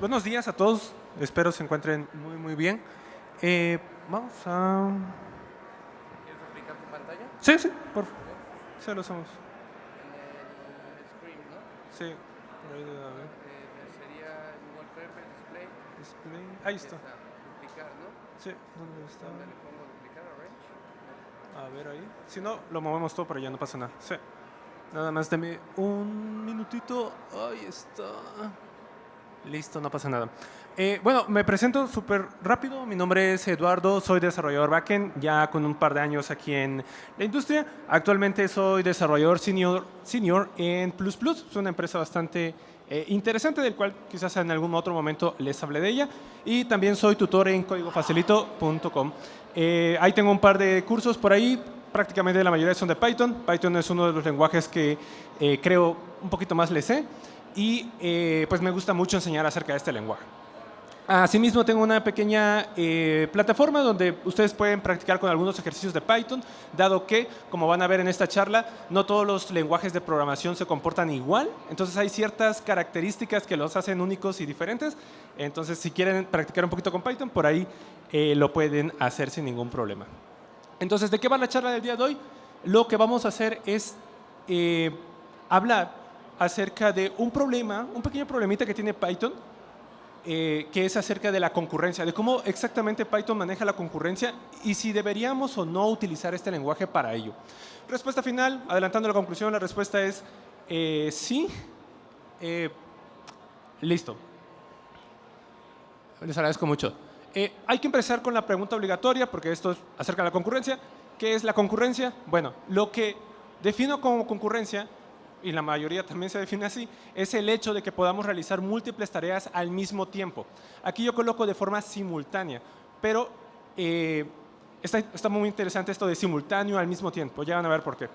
Buenos días a todos, espero se encuentren muy bien. Vamos a... ¿Quieres duplicar tu pantalla? Sí, sí, por favor, Ok. sí lo hacemos. En el screen, ¿no? Sí, por ahí debe haber. Sería wallpaper display. Display, ahí Aquí está. está, duplicar, ¿no? Sí, ¿dónde está? ¿Dónde le pongo duplicar? Arrange. A ver ahí. Si no, lo movemos todo, pero ya no pasa nada. Sí. Nada más deme un minutito. Ahí está. Listo, no pasa nada. Bueno, me presento súper rápido. Mi nombre es Eduardo, soy desarrollador backend, ya con un par de años aquí en la industria. Actualmente soy desarrollador senior en Plus Plus. Es una empresa bastante interesante, del cual quizás en algún otro momento les hablé de ella. Y también soy tutor en códigofacilito.com. Ahí tengo un par de cursos por ahí. Prácticamente la mayoría son de Python. Python es uno de los lenguajes que creo un poquito más le sé y pues me gusta mucho enseñar acerca de este lenguaje. Asimismo, tengo una pequeña plataforma donde ustedes pueden practicar con algunos ejercicios de Python, dado que, como van a ver en esta charla, no todos los lenguajes de programación se comportan igual. Entonces, hay ciertas características que los hacen únicos y diferentes. Entonces, si quieren practicar un poquito con Python, por ahí lo pueden hacer sin ningún problema. Entonces, ¿de qué va la charla del día de hoy? Lo que vamos a hacer es hablar acerca de un problema, un pequeño problemita que tiene Python, que es acerca de la concurrencia, de cómo exactamente Python maneja la concurrencia y si deberíamos o no utilizar este lenguaje para ello. Respuesta final, adelantando la conclusión, la respuesta es sí. Listo. Les agradezco mucho. Hay que empezar con la pregunta obligatoria, porque esto es acerca de la concurrencia. ¿Qué es la concurrencia? Bueno, lo que defino como concurrencia, y la mayoría también se define así, es el hecho de que podamos realizar múltiples tareas al mismo tiempo. Aquí yo coloco de forma simultánea, pero está muy interesante esto de simultáneo al mismo tiempo. Ya van a ver por qué.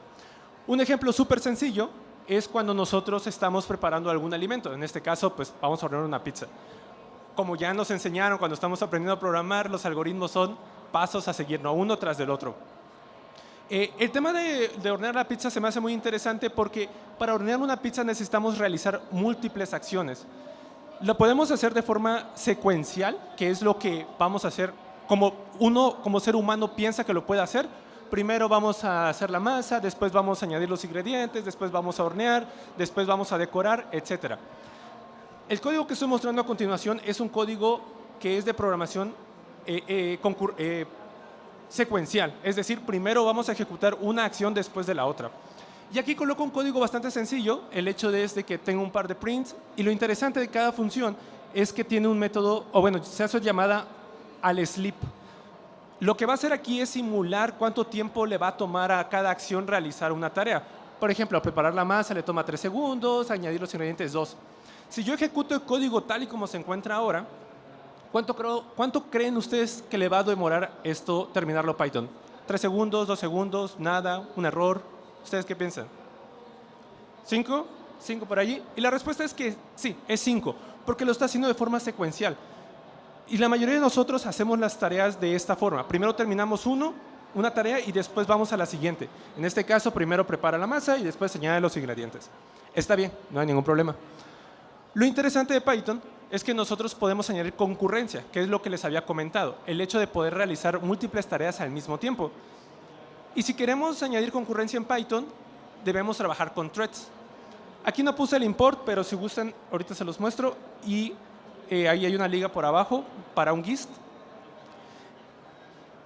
Un ejemplo súper sencillo es cuando nosotros estamos preparando algún alimento. En este caso, pues vamos a hornear una pizza. Como ya nos enseñaron cuando estamos aprendiendo a programar, los algoritmos son pasos a seguir, no uno tras del otro. El tema de hornear la pizza se me hace muy interesante porque para hornear una pizza necesitamos realizar múltiples acciones. Lo podemos hacer de forma secuencial, que es lo que vamos a hacer como uno, como ser humano, piensa que lo puede hacer. Primero vamos a hacer la masa, después vamos a añadir los ingredientes, después vamos a hornear, después vamos a decorar, etc. El código que estoy mostrando a continuación es un código que es de programación secuencial, es decir, primero vamos a ejecutar una acción después de la otra. Y aquí coloco un código bastante sencillo, el hecho es de que tengo un par de prints y lo interesante de cada función es que tiene un método, o bueno, se hace llamada al sleep. Lo que va a hacer aquí es simular cuánto tiempo le va a tomar a cada acción realizar una tarea. Por ejemplo, preparar la masa le toma 3 segundos, añadir los ingredientes 2. Si yo ejecuto el código tal y como se encuentra ahora, ¿cuánto creen ustedes que le va a demorar esto terminarlo Python? ¿3 segundos, 2 segundos, nada, un error? ¿Ustedes qué piensan? ¿5? ¿5 por allí? Y la respuesta es que sí, es 5, porque lo está haciendo de forma secuencial. Y la mayoría de nosotros hacemos las tareas de esta forma. Primero terminamos una tarea y después vamos a la siguiente. En este caso, primero prepara la masa y después añade los ingredientes. Está bien, no hay ningún problema. Lo interesante de Python es que nosotros podemos añadir concurrencia, que es lo que les había comentado, el hecho de poder realizar múltiples tareas al mismo tiempo. Y si queremos añadir concurrencia en Python, debemos trabajar con threads. Aquí no puse el import, pero si gustan, ahorita se los muestro. Y ahí hay una liga por abajo para un gist.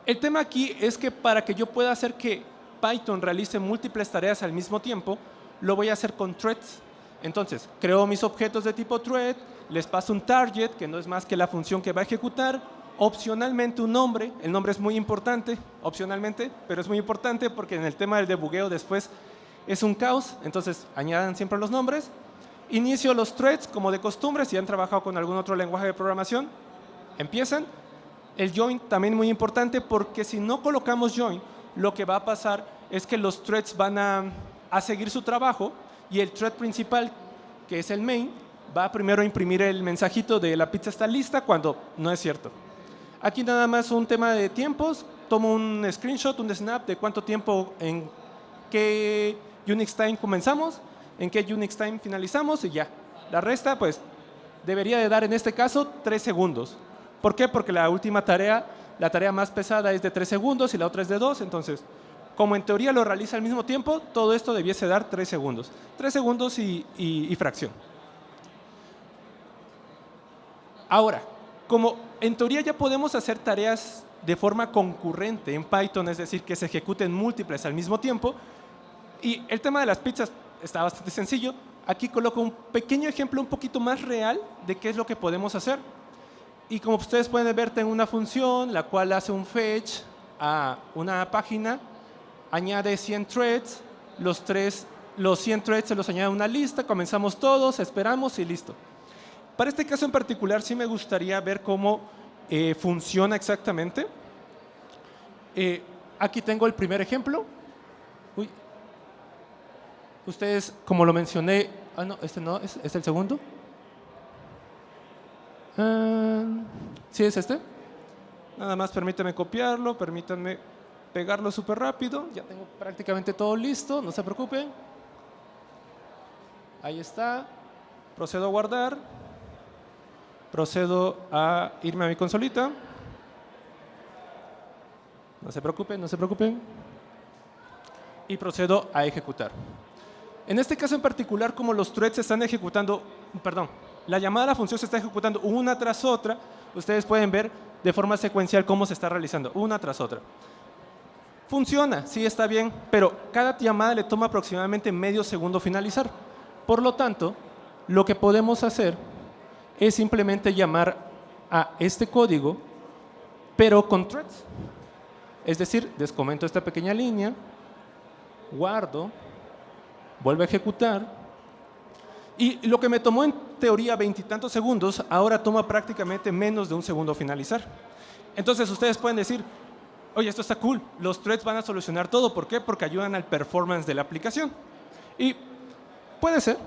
El tema aquí es que para que yo pueda hacer que Python realice múltiples tareas al mismo tiempo, lo voy a hacer con threads. Entonces, creo mis objetos de tipo thread, les paso un target, que no es más que la función que va a ejecutar, opcionalmente un nombre, el nombre es muy importante, opcionalmente, pero es muy importante porque en el tema del debugueo después es un caos, entonces añadan siempre los nombres. Inicio los threads como de costumbre, si han trabajado con algún otro lenguaje de programación, empiezan. El join también muy importante porque si no colocamos join, lo que va a pasar es que los threads van a seguir su trabajo y el thread principal, que es el main, va primero a imprimir el mensajito de la pizza está lista cuando no es cierto. Aquí nada más un tema de tiempos, tomo un screenshot, un snap de cuánto tiempo, en qué Unix time comenzamos, en qué Unix time finalizamos y ya. La resta, pues, debería de dar en este caso 3 segundos. ¿Por qué? Porque la última tarea, la tarea más pesada es de 3 segundos y la otra es de 2, entonces, como en teoría lo realiza al mismo tiempo, todo esto debiese dar 3 segundos. 3 segundos y fracción. Ahora, como en teoría ya podemos hacer tareas de forma concurrente en Python, es decir, que se ejecuten múltiples al mismo tiempo, y el tema de las pizzas está bastante sencillo. Aquí coloco un pequeño ejemplo un poquito más real de qué es lo que podemos hacer. Y como ustedes pueden ver, tengo una función la cual hace un fetch a una página, añade 100 threads, los 100 threads se los añade a una lista, comenzamos todos, esperamos y listo. Para este caso en particular sí me gustaría ver cómo funciona exactamente. Aquí tengo el primer ejemplo. Uy. Ustedes, como lo mencioné, no, este no, es el segundo. ¿Sí es este? Nada más permítanme copiarlo, permítanme pegarlo súper rápido. Ya tengo prácticamente todo listo, no se preocupen. Ahí está. Procedo a guardar. Procedo a irme a mi consolita. No se preocupen, no se preocupen. Y procedo a ejecutar. En este caso en particular, como los threads se están ejecutando, perdón, la llamada a la función se está ejecutando una tras otra, ustedes pueden ver de forma secuencial cómo se está realizando, una tras otra. Funciona, sí está bien, pero cada llamada le toma aproximadamente medio segundo finalizar. Por lo tanto, lo que podemos hacer es simplemente llamar a este código, pero con threads. Es decir, descomento esta pequeña línea, guardo, vuelvo a ejecutar, y lo que me tomó en teoría 20 y tantos segundos, ahora toma prácticamente menos de un segundo finalizar. Entonces ustedes pueden decir, oye, esto está cool, los threads van a solucionar todo. ¿Por qué? Porque ayudan al performance de la aplicación. Y puede ser,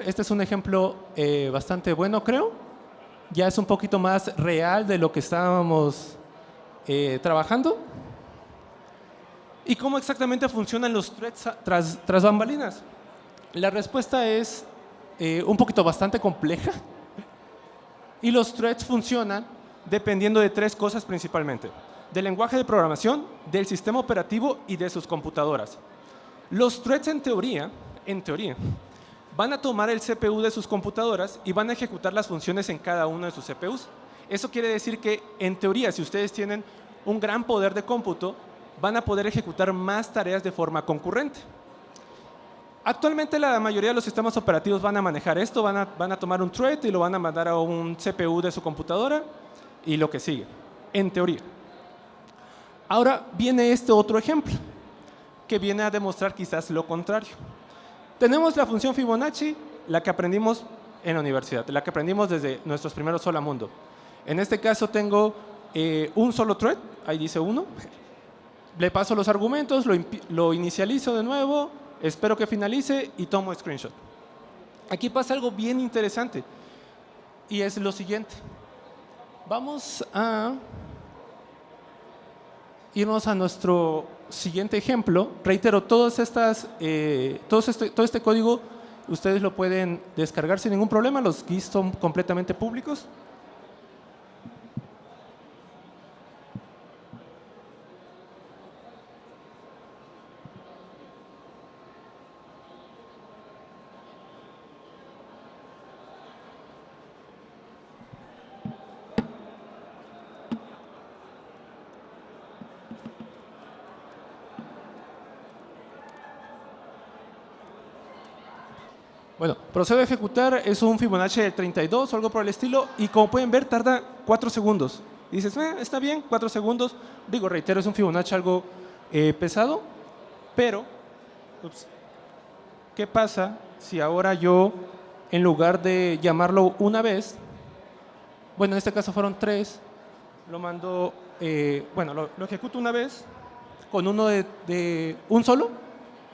este es un ejemplo bastante bueno, creo. Ya es un poquito más real de lo que estábamos trabajando. ¿Y cómo exactamente funcionan los threads tras bambalinas? La respuesta es un poquito bastante compleja. Y los threads funcionan dependiendo de 3 cosas principalmente: del lenguaje de programación, del sistema operativo y de sus computadoras. Los threads en teoría, van a tomar el CPU de sus computadoras y van a ejecutar las funciones en cada uno de sus CPUs. Eso quiere decir que, en teoría, si ustedes tienen un gran poder de cómputo, van a poder ejecutar más tareas de forma concurrente. Actualmente la mayoría de los sistemas operativos van a manejar esto, van a tomar un thread y lo van a mandar a un CPU de su computadora y lo que sigue, en teoría. Ahora viene este otro ejemplo, que viene a demostrar quizás lo contrario. Tenemos la función Fibonacci, la que aprendimos en la universidad, la que aprendimos desde nuestros primeros Hola Mundo. En este caso tengo un solo thread, ahí dice 1. Le paso los argumentos, lo inicializo de nuevo, espero que finalice y tomo screenshot. Aquí pasa algo bien interesante y es lo siguiente. Vamos a irnos a nuestro siguiente ejemplo. Reitero, todo este código ustedes lo pueden descargar sin ningún problema, los GIS son completamente públicos. Bueno, procedo a ejecutar, es un Fibonacci del 32 o algo por el estilo, y como pueden ver tarda 4 segundos. Y dices, está bien, 4 segundos. Digo, reitero, es un Fibonacci algo pesado, pero, ¿qué pasa si ahora yo, en lugar de llamarlo una vez, bueno, en este caso fueron 3, lo mando, lo ejecuto una vez, con uno de un solo,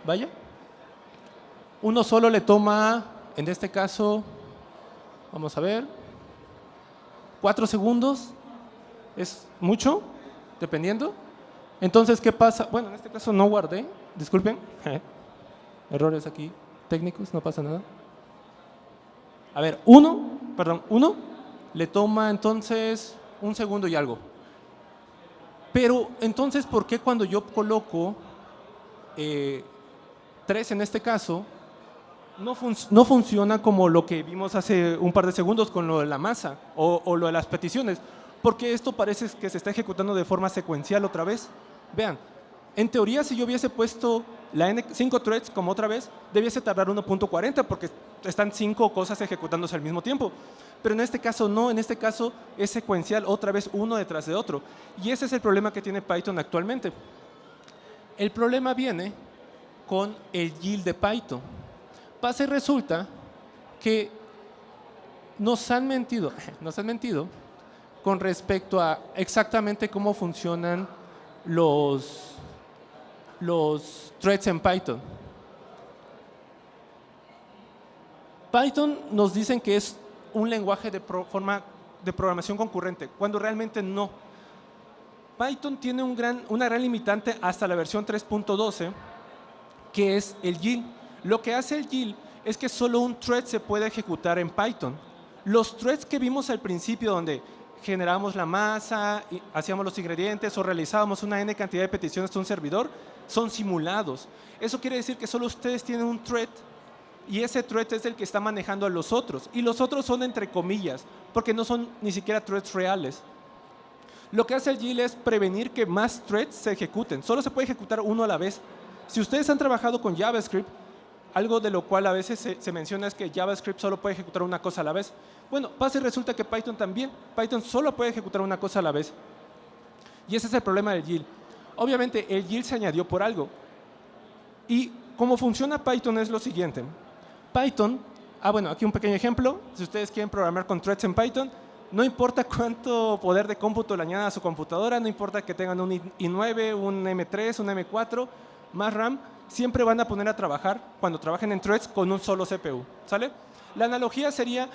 vaya. Uno solo le toma, en este caso, vamos a ver, 4 segundos, es mucho, dependiendo. Entonces, ¿qué pasa? Bueno, en este caso no guardé, disculpen, errores aquí técnicos, no pasa nada. A ver, uno le toma entonces un segundo y algo. Pero entonces, ¿por qué cuando yo coloco 3 en este caso, no funciona como lo que vimos hace un par de segundos con lo de la masa o lo de las peticiones? Porque esto parece que se está ejecutando de forma secuencial otra vez. Vean, en teoría, si yo hubiese puesto la 5 threads como otra vez, debiese tardar 1.40 porque están 5 cosas ejecutándose al mismo tiempo. Pero en este caso no, en este caso es secuencial, otra vez uno detrás de otro. Y ese es el problema que tiene Python actualmente. El problema viene con el yield de Python. Pasa y resulta que nos han mentido con respecto a exactamente cómo funcionan los threads en Python. Python nos dicen que es un lenguaje de forma de programación concurrente, cuando realmente no. Python tiene una gran limitante hasta la versión 3.12, que es el yield. Lo que hace el yield es que solo un thread se puede ejecutar en Python. Los threads que vimos al principio, donde generábamos la masa, hacíamos los ingredientes o realizábamos una n cantidad de peticiones a un servidor, son simulados. Eso quiere decir que solo ustedes tienen un thread y ese thread es el que está manejando a los otros. Y los otros son entre comillas, porque no son ni siquiera threads reales. Lo que hace el yield es prevenir que más threads se ejecuten. Solo se puede ejecutar uno a la vez. Si ustedes han trabajado con JavaScript, algo de lo cual a veces se menciona es que JavaScript solo puede ejecutar una cosa a la vez. Bueno, pasa y resulta que Python también. Python solo puede ejecutar una cosa a la vez. Y ese es el problema del yield. Obviamente, el yield se añadió por algo. Y cómo funciona Python es lo siguiente. Python, bueno, aquí un pequeño ejemplo. Si ustedes quieren programar con threads en Python, no importa cuánto poder de cómputo le añadan a su computadora, no importa que tengan un i9, un M3, un M4, más RAM, siempre van a poner a trabajar, cuando trabajen en threads, con un solo CPU, ¿sale? La analogía sería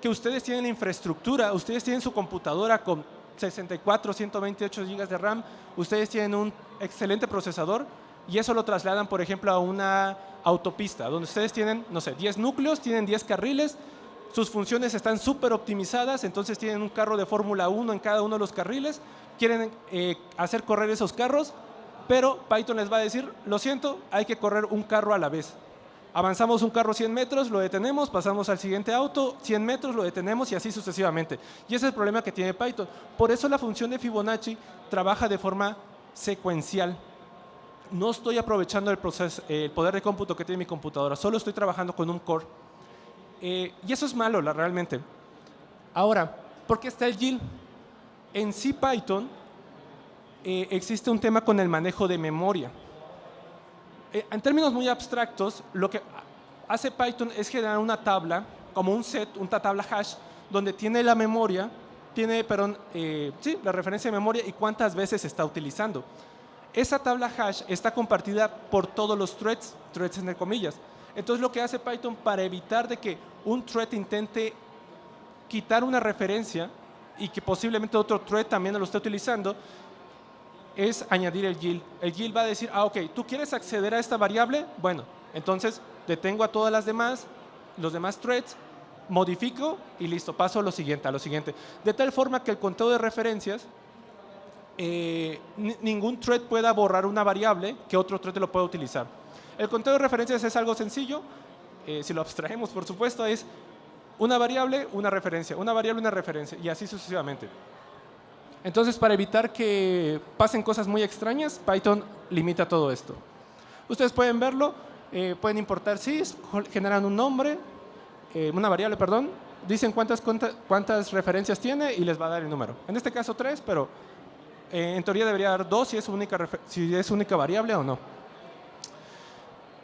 que ustedes tienen infraestructura, ustedes tienen su computadora con 64, 128 GB de RAM, ustedes tienen un excelente procesador y eso lo trasladan, por ejemplo, a una autopista, donde ustedes tienen, no sé, 10 núcleos, tienen 10 carriles, sus funciones están súper optimizadas, entonces tienen un carro de Fórmula 1 en cada uno de los carriles, quieren hacer correr esos carros, pero Python les va a decir, lo siento, hay que correr un carro a la vez. Avanzamos un carro 100 metros, lo detenemos, pasamos al siguiente auto, 100 metros, lo detenemos y así sucesivamente. Y ese es el problema que tiene Python. Por eso la función de Fibonacci trabaja de forma secuencial. No estoy aprovechando el poder de cómputo que tiene mi computadora, solo estoy trabajando con un core. Y eso es malo, realmente. Ahora, ¿por qué está el yield? En sí, Python existe un tema con el manejo de memoria. En términos muy abstractos, lo que hace Python es generar una tabla, como un set, una tabla hash, donde tiene la memoria, la referencia de memoria y cuántas veces se está utilizando. Esa tabla hash está compartida por todos los threads entre comillas. Entonces, lo que hace Python para evitar de que un thread intente quitar una referencia y que posiblemente otro thread también lo esté utilizando, es añadir el yield. El yield va a decir, ok, ¿tú quieres acceder a esta variable? Bueno, entonces detengo a todas las demás, los demás threads, modifico y listo, paso a lo siguiente. De tal forma que el conteo de referencias, ningún thread pueda borrar una variable que otro thread lo pueda utilizar. El conteo de referencias es algo sencillo, si lo abstraemos, por supuesto, es una variable, una referencia, una variable, una referencia, y así sucesivamente. Entonces, para evitar que pasen cosas muy extrañas, Python limita todo esto. Ustedes pueden verlo, pueden importar sys, generan un nombre, una variable, perdón, dicen cuántas referencias tiene y les va a dar el número. En este caso 3, pero en teoría debería dar 2 si es única variable o no.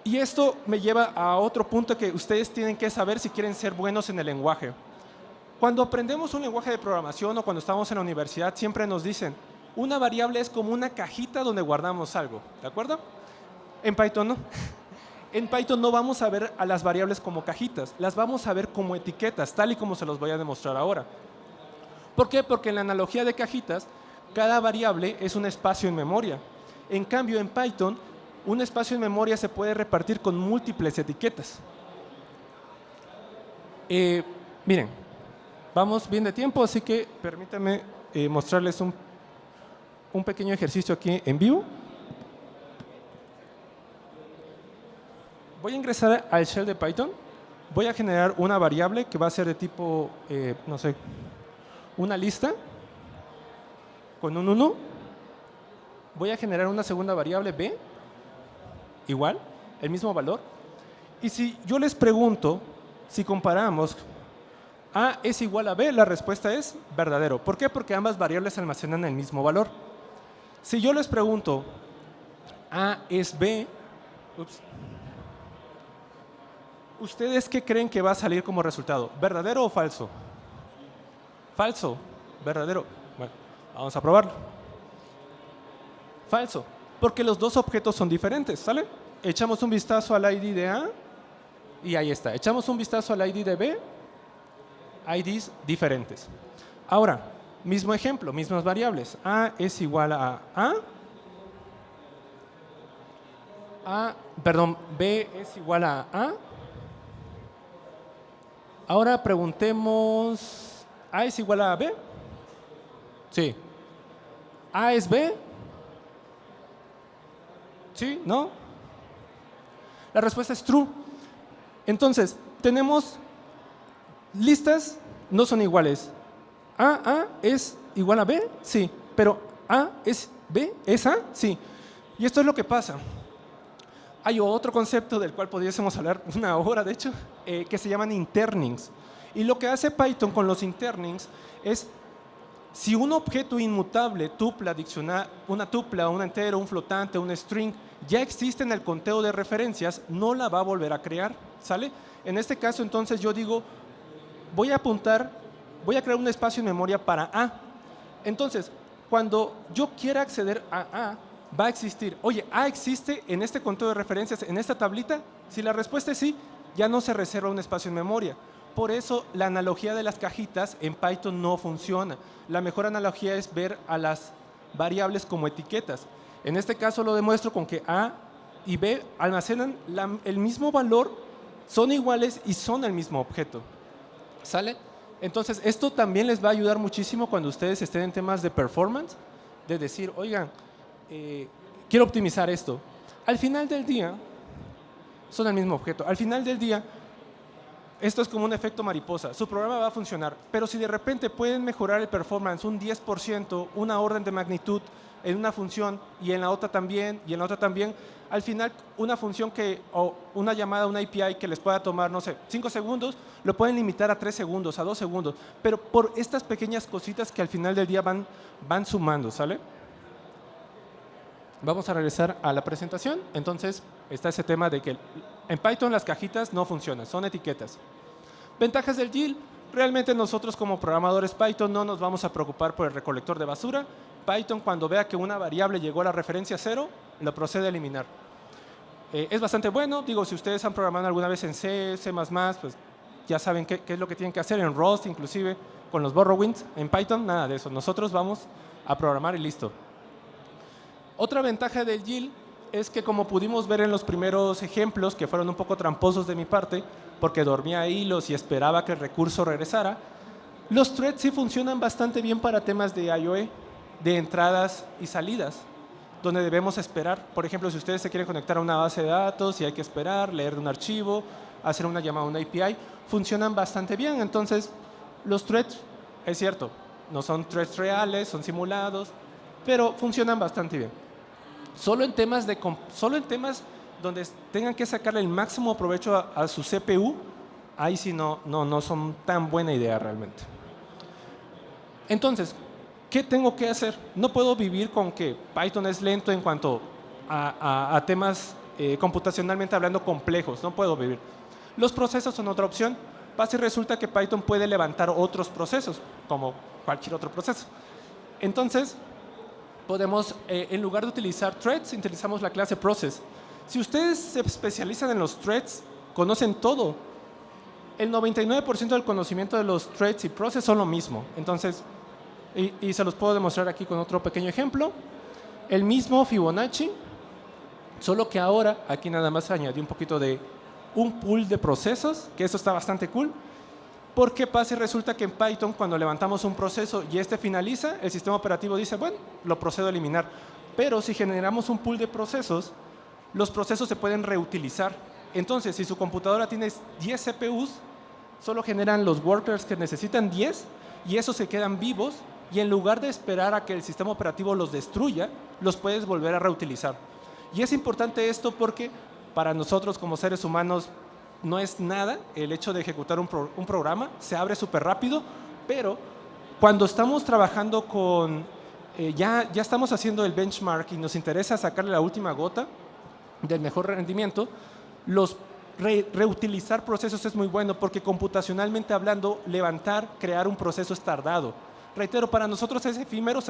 Y esto me lleva a otro punto que ustedes tienen que saber si quieren ser buenos en el lenguaje. Cuando aprendemos un lenguaje de programación o cuando estamos en la universidad, siempre nos dicen, una variable es como una cajita donde guardamos algo, ¿de acuerdo? En Python no. En Python no vamos a ver a las variables como cajitas, las vamos a ver como etiquetas, tal y como se los voy a demostrar ahora. ¿Por qué? Porque en la analogía de cajitas, cada variable es un espacio en memoria. En cambio, en Python, un espacio en memoria se puede repartir con múltiples etiquetas. Miren, vamos bien de tiempo, así que permítanme mostrarles un pequeño ejercicio aquí en vivo. Voy a ingresar al shell de Python. Voy a generar una variable que va a ser de tipo, no sé, una lista con un 1. Voy a generar una segunda variable b, igual, el mismo valor. Y si yo les pregunto, si comparamos a es igual a b, la respuesta es verdadero. ¿Por qué? Porque ambas variables almacenan el mismo valor. Si yo les pregunto a es b, ¿ustedes qué creen que va a salir como resultado? ¿Verdadero o falso? Falso. ¿Verdadero? Bueno, vamos a probarlo. Falso, porque los dos objetos son diferentes, ¿sale? Echamos un vistazo al ID de A y ahí está. Echamos un vistazo al ID de B, IDs diferentes. Ahora, mismo ejemplo, mismas variables. A es igual a B es igual a A. Ahora preguntemos, ¿A es igual a B? Sí. ¿A es B? ¿Sí? ¿No? La respuesta es true. Entonces, tenemos listas, no son iguales. A es igual a B, sí. Pero A es B, ¿es A? Sí. Y esto es lo que pasa. Hay otro concepto del cual pudiésemos hablar una hora, de hecho, que se llaman internings. Y lo que hace Python con los internings es, si un objeto inmutable, tupla, diccionario, una tupla, un entero, un flotante, un string, ya existe en el conteo de referencias, no la va a volver a crear, ¿sale? En este caso, entonces, yo digo, voy a crear un espacio en memoria para A. Entonces, cuando yo quiera acceder a A, va a existir, oye, ¿A existe en este conteo de referencias, en esta tablita? Si la respuesta es sí, ya no se reserva un espacio en memoria. Por eso la analogía de las cajitas en Python no funciona. La mejor analogía es ver a las variables como etiquetas. En este caso lo demuestro con que A y B almacenan el mismo valor, son iguales y son el mismo objeto. ¿Sale? Entonces, esto también les va a ayudar muchísimo cuando ustedes estén en temas de performance, de decir, oigan, quiero optimizar esto. Al final del día, son el mismo objeto. Al final del día, esto es como un efecto mariposa. Su programa va a funcionar, pero si de repente pueden mejorar el performance un 10%, una orden de magnitud en una función y en la otra también, y en la otra también, al final una función o una llamada a una API que les pueda tomar, no sé, 5 segundos, lo pueden limitar a 3 segundos, a 2 segundos, pero por estas pequeñas cositas que al final del día van sumando, ¿sale? Vamos a regresar a la presentación. Entonces, está ese tema de que en Python las cajitas no funcionan, son etiquetas. Ventajas del GIL. Realmente nosotros como programadores Python no nos vamos a preocupar por el recolector de basura. Python, cuando vea que una variable llegó a la referencia 0, lo procede a eliminar. Es bastante bueno. Digo, si ustedes han programado alguna vez en C, C++, pues ya saben qué es lo que tienen que hacer. En Rust, inclusive, con los borrowings. En Python, nada de eso. Nosotros vamos a programar y listo. Otra ventaja del GIL es que, como pudimos ver en los primeros ejemplos, que fueron un poco tramposos de mi parte, porque dormía hilos y esperaba que el recurso regresara, los threads sí funcionan bastante bien para temas de IOE, de entradas y salidas, donde debemos esperar. Por ejemplo, si ustedes se quieren conectar a una base de datos y hay que esperar, leer de un archivo, hacer una llamada a una API, funcionan bastante bien. Entonces, los threads, es cierto, no son threads reales, son simulados, pero funcionan bastante bien. Solo en temas donde tengan que sacarle el máximo provecho a su CPU, ahí sí no son tan buena idea realmente. Entonces, ¿qué tengo que hacer? No puedo vivir con que Python es lento en cuanto a temas computacionalmente hablando complejos. No puedo vivir. Los procesos son otra opción. Pasa y resulta que Python puede levantar otros procesos, como cualquier otro proceso. Entonces, podemos, en lugar de utilizar threads, utilizamos la clase process. Si ustedes se especializan en los threads, conocen todo. El 99% del conocimiento de los threads y process son lo mismo. Entonces, y se los puedo demostrar aquí con otro pequeño ejemplo. El mismo Fibonacci, solo que ahora aquí nada más añadí un poquito de un pool de procesos, que eso está bastante cool. Porque pasa y resulta que en Python, cuando levantamos un proceso y este finaliza, el sistema operativo dice, bueno, lo procedo a eliminar. Pero si generamos un pool de procesos, los procesos se pueden reutilizar. Entonces, si su computadora tiene 10 CPUs, solo generan los workers que necesitan 10 y esos se quedan vivos y en lugar de esperar a que el sistema operativo los destruya, los puedes volver a reutilizar. Y es importante esto porque para nosotros como seres humanos no es nada el hecho de ejecutar un programa, se abre súper rápido, pero cuando estamos trabajando con, ya estamos haciendo el benchmark y nos interesa sacarle la última gota del mejor rendimiento, reutilizar procesos es muy bueno porque computacionalmente hablando, crear un proceso es tardado. Reitero, para nosotros es efímero,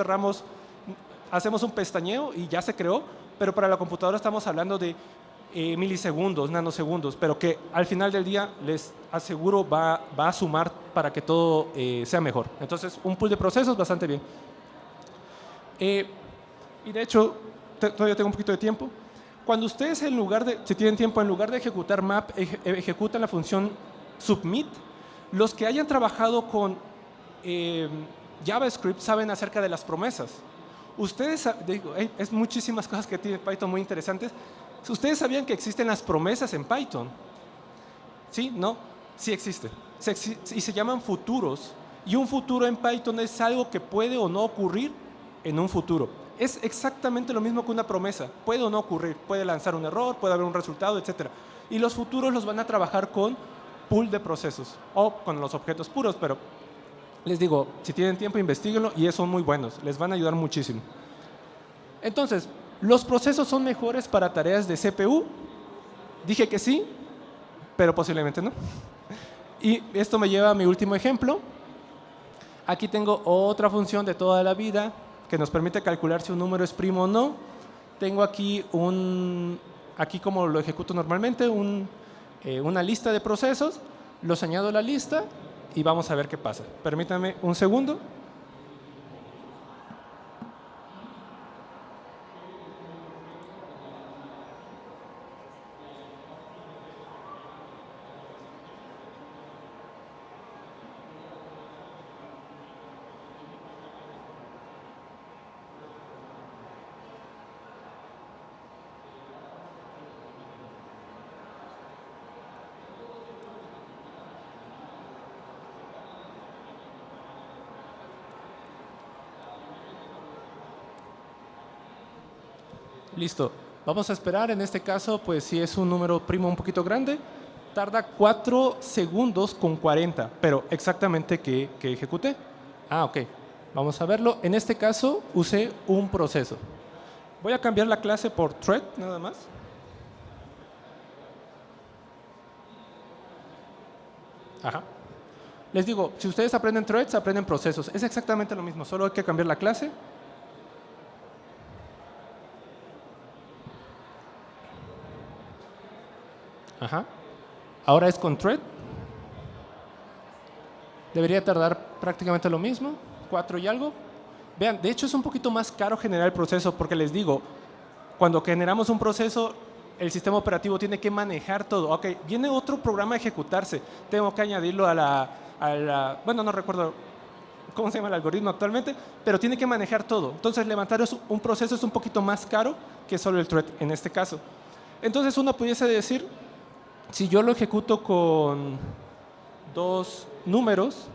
hacemos un pestañeo y ya se creó, pero para la computadora estamos hablando de milisegundos, nanosegundos, pero que al final del día les aseguro va a sumar para que todo sea mejor. Entonces, un pool de procesos bastante bien. Y de hecho, todavía tengo un poquito de tiempo. Cuando ustedes si tienen tiempo, en lugar de ejecutar map, ejecutan la función submit, los que hayan trabajado con JavaScript saben acerca de las promesas. Ustedes, es muchísimas cosas que tiene Python muy interesantes. ¿Ustedes sabían que existen las promesas en Python? ¿Sí? ¿No? Sí existen. Y se llaman futuros. Y un futuro en Python es algo que puede o no ocurrir en un futuro. Es exactamente lo mismo que una promesa. Puede o no ocurrir. Puede lanzar un error, puede haber un resultado, etc. Y los futuros los van a trabajar con pool de procesos o con los objetos puros, pero les digo, si tienen tiempo, investíguenlo y son muy buenos. Les van a ayudar muchísimo. Entonces, ¿los procesos son mejores para tareas de CPU? Dije que sí, pero posiblemente no. Y esto me lleva a mi último ejemplo. Aquí tengo otra función de toda la vida que nos permite calcular si un número es primo o no. Tengo aquí como lo ejecuto normalmente, una lista de procesos. Los añado a la lista y vamos a ver qué pasa. Permítanme un segundo. Listo. Vamos a esperar. En este caso, pues si es un número primo un poquito grande, tarda 4 segundos con 40, pero exactamente que ejecuté. Ok. Vamos a verlo. En este caso, usé un proceso. Voy a cambiar la clase por thread, nada más. Ajá. Les digo, si ustedes aprenden threads, aprenden procesos. Es exactamente lo mismo, solo hay que cambiar la clase. Ajá. Ahora es con thread. Debería tardar prácticamente lo mismo, 4 y algo. Vean, de hecho es un poquito más caro generar el proceso porque les digo, cuando generamos un proceso, el sistema operativo tiene que manejar todo. Ok, viene otro programa a ejecutarse, tengo que añadirlo bueno, no recuerdo cómo se llama el algoritmo actualmente, pero tiene que manejar todo. Entonces, levantar un proceso es un poquito más caro que solo el thread en este caso. Entonces, uno pudiese decir, si yo lo ejecuto con 2 números,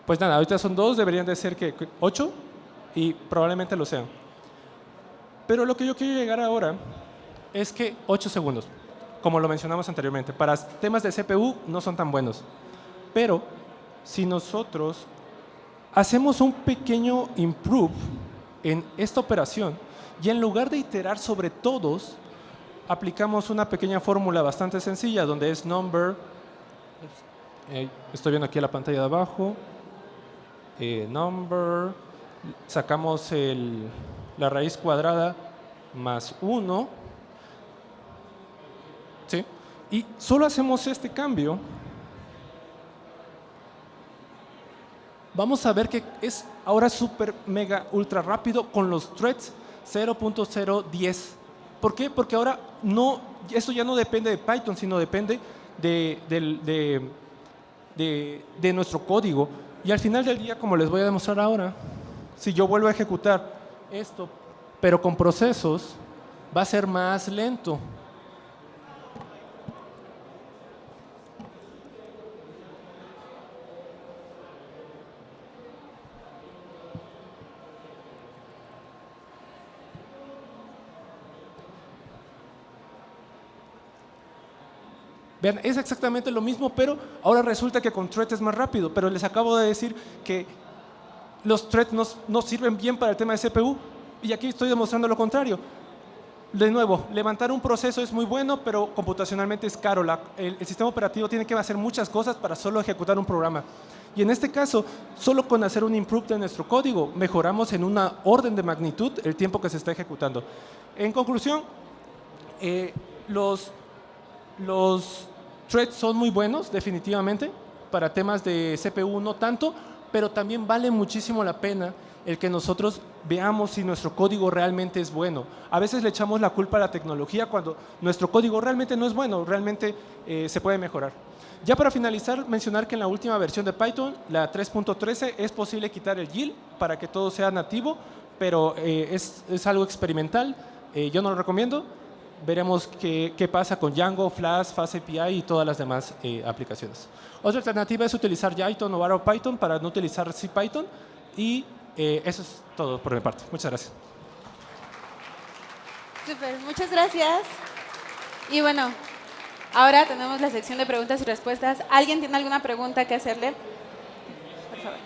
pues nada, ahorita son 2, deberían de ser que 8 y probablemente lo sean. Pero lo que yo quiero llegar ahora es que 8 segundos, como lo mencionamos anteriormente, para temas de CPU no son tan buenos. Pero si nosotros hacemos un pequeño improve en esta operación y en lugar de iterar sobre todos, aplicamos una pequeña fórmula bastante sencilla donde es number, estoy viendo aquí la pantalla de abajo, number, sacamos la raíz cuadrada más 1, ¿sí? Y solo hacemos este cambio, vamos a ver que es ahora súper, mega, ultra rápido con los threads 0.010. ¿Por qué? Porque ahora esto ya no depende de Python, sino depende de nuestro código. Y al final del día, como les voy a demostrar ahora, si yo vuelvo a ejecutar esto, pero con procesos, va a ser más lento. Vean, es exactamente lo mismo, pero ahora resulta que con threads es más rápido. Pero les acabo de decir que los threads no sirven bien para el tema de CPU, y aquí estoy demostrando lo contrario. De nuevo, levantar un proceso es muy bueno, pero computacionalmente es caro. El sistema operativo tiene que hacer muchas cosas para solo ejecutar un programa. Y en este caso, solo con hacer un improve de nuestro código, mejoramos en una orden de magnitud el tiempo que se está ejecutando. En conclusión, los threads son muy buenos, definitivamente. Para temas de CPU no tanto, pero también vale muchísimo la pena el que nosotros veamos si nuestro código realmente es bueno. A veces le echamos la culpa a la tecnología cuando nuestro código realmente no es bueno, realmente se puede mejorar. Ya para finalizar, mencionar que en la última versión de Python, la 3.13, es posible quitar el yield para que todo sea nativo, pero es algo experimental. Yo no lo recomiendo. Veremos qué pasa con Django, Flash, FastAPI y todas las demás aplicaciones. Otra alternativa es utilizar Jython o Arrow Python para no utilizar CPython. Y eso es todo por mi parte. Muchas gracias. Súper, muchas gracias. Y bueno, ahora tenemos la sección de preguntas y respuestas. ¿Alguien tiene alguna pregunta que hacerle? Por favor.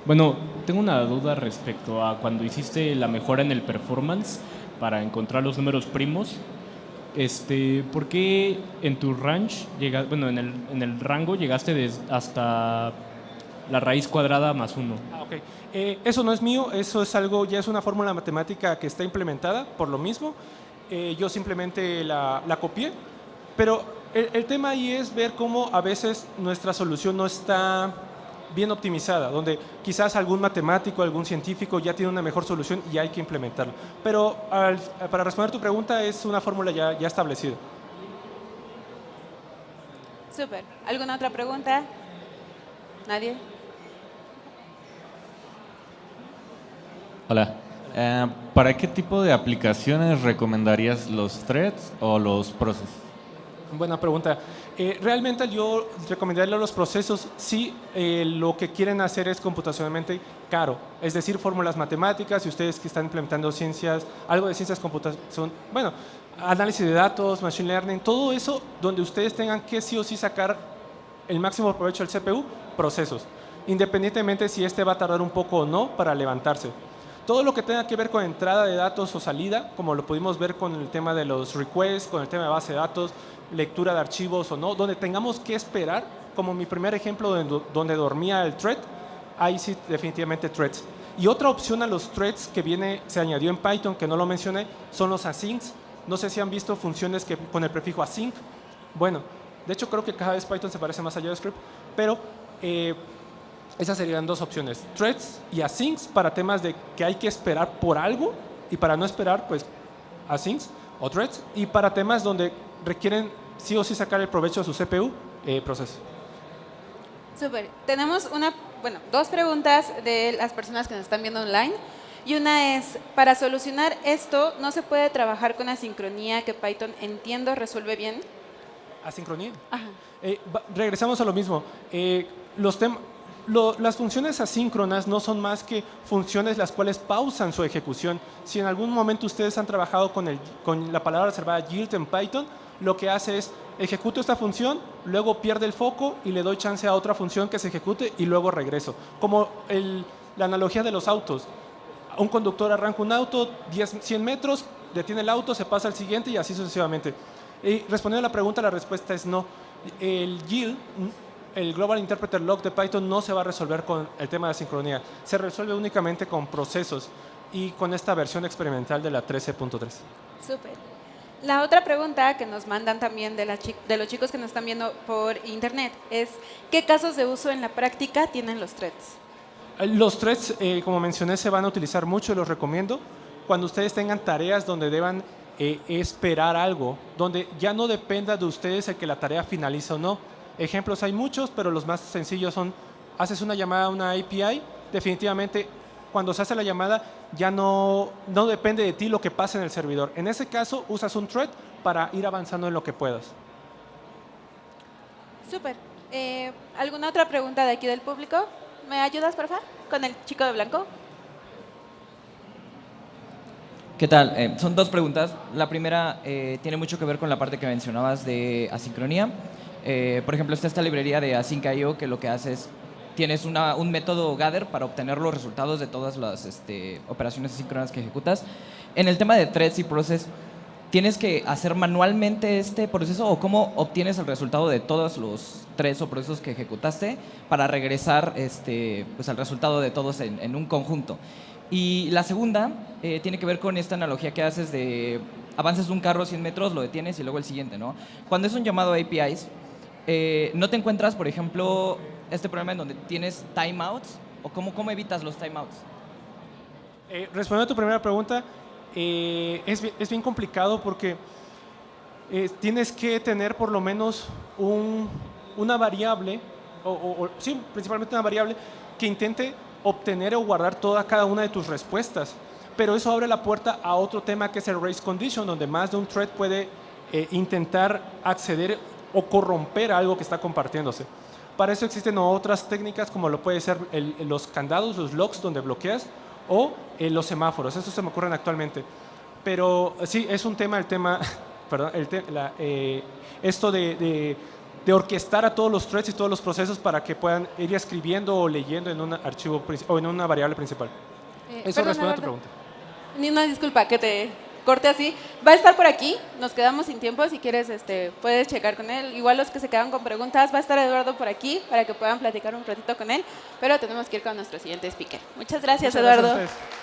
Bueno, tengo una duda respecto a cuando hiciste la mejora en el performance para encontrar los números primos. ¿Por qué en tu range, en el rango llegaste hasta la raíz cuadrada más 1? Ok. Eso no es mío, eso es algo, ya es una fórmula matemática que está implementada por lo mismo. Yo simplemente la copié, pero el tema ahí es ver cómo a veces nuestra solución no está bien optimizada, donde quizás algún matemático, algún científico ya tiene una mejor solución y hay que implementarlo. Pero para responder tu pregunta, es una fórmula ya establecida. Súper. ¿Alguna otra pregunta? ¿Nadie? Hola. ¿Para qué tipo de aplicaciones recomendarías los threads o los processes? Buena pregunta. Realmente yo recomendaría los procesos si lo que quieren hacer es computacionalmente caro, es decir, fórmulas matemáticas, y ustedes que están implementando ciencias, algo de ciencias computación, bueno, análisis de datos, machine learning, todo eso donde ustedes tengan que sí o sí sacar el máximo provecho del CPU, procesos, independientemente si este va a tardar un poco o no para levantarse. Todo lo que tenga que ver con entrada de datos o salida, como lo pudimos ver con el tema de los requests, con el tema de base de datos, lectura de archivos o no, donde tengamos que esperar, como mi primer ejemplo donde dormía el thread, ahí sí definitivamente threads. Y otra opción a los threads que se añadió en Python, que no lo mencioné, son los asyncs. No sé si han visto funciones con el prefijo async. Bueno, de hecho creo que cada vez Python se parece más a JavaScript, pero esas serían dos opciones, threads y asyncs para temas de que hay que esperar por algo, y para no esperar, pues asyncs o threads, y para temas donde requieren sí o sí sacar el provecho de su CPU, proceso. Súper. Tenemos dos preguntas de las personas que nos están viendo online. Y una es, para solucionar esto, ¿no se puede trabajar con asincronía que Python, entiendo, resuelve bien? ¿Asincronía? Ajá. Regresamos a lo mismo. Las funciones asíncronas no son más que funciones las cuales pausan su ejecución. Si en algún momento ustedes han trabajado con la palabra reservada yield en Python, lo que hace es ejecuto esta función, luego pierde el foco y le doy chance a otra función que se ejecute y luego regreso. Como la analogía de los autos. Un conductor arranca un auto, 100 metros, detiene el auto, se pasa al siguiente y así sucesivamente. Y respondiendo a la pregunta, la respuesta es no. El yield, el Global Interpreter Lock de Python no se va a resolver con el tema de asincronía. Se resuelve únicamente con procesos y con esta versión experimental de la 13.3. Súper. La otra pregunta que nos mandan también de los chicos que nos están viendo por internet es ¿qué casos de uso en la práctica tienen los threads? Los threads, como mencioné, se van a utilizar mucho y los recomiendo cuando ustedes tengan tareas donde deban esperar algo, donde ya no dependa de ustedes el que la tarea finalice o no. Ejemplos hay muchos, pero los más sencillos son, haces una llamada a una API, definitivamente cuando se hace la llamada ya no depende de ti lo que pase en el servidor. En ese caso, usas un thread para ir avanzando en lo que puedas. Súper. ¿Alguna otra pregunta de aquí del público? ¿Me ayudas, por favor? Con el chico de blanco. ¿Qué tal? Son dos preguntas. La primera tiene mucho que ver con la parte que mencionabas de asincronía. Por ejemplo, está esta librería de Async.io que lo que hace es, tienes un método gather para obtener los resultados de todas las operaciones asíncronas que ejecutas. En el tema de threads y process, ¿tienes que hacer manualmente este proceso o cómo obtienes el resultado de todos los threads o procesos que ejecutaste para regresar pues, al resultado de todos en un conjunto? Y la segunda tiene que ver con esta analogía que haces de avances un carro 100 metros, lo detienes y luego el siguiente, ¿no? Cuando es un llamado a APIs, ¿no te encuentras, por ejemplo, este problema en donde tienes timeouts? ¿O cómo evitas los timeouts? Respondiendo a tu primera pregunta, es bien complicado porque tienes que tener por lo menos una variable, sí, principalmente una variable que intente obtener o guardar cada una de tus respuestas. Pero eso abre la puerta a otro tema que es el race condition, donde más de un thread puede intentar acceder o corromper algo que está compartiéndose. Para eso existen otras técnicas como lo puede ser los candados, los locks donde bloqueas o los semáforos. Eso se me ocurren actualmente. Pero sí, es un tema, perdón, esto de orquestar a todos los threads y todos los procesos para que puedan ir escribiendo o leyendo en un archivo o en una variable principal. Eso responde a tu pregunta. Ni una disculpa que te corte así. Va a estar por aquí, nos quedamos sin tiempo, si quieres puedes checar con él. Igual los que se quedan con preguntas, va a estar Eduardo por aquí para que puedan platicar un ratito con él, pero tenemos que ir con nuestro siguiente speaker. Muchas gracias, Muchas Eduardo. gracias a ustedes.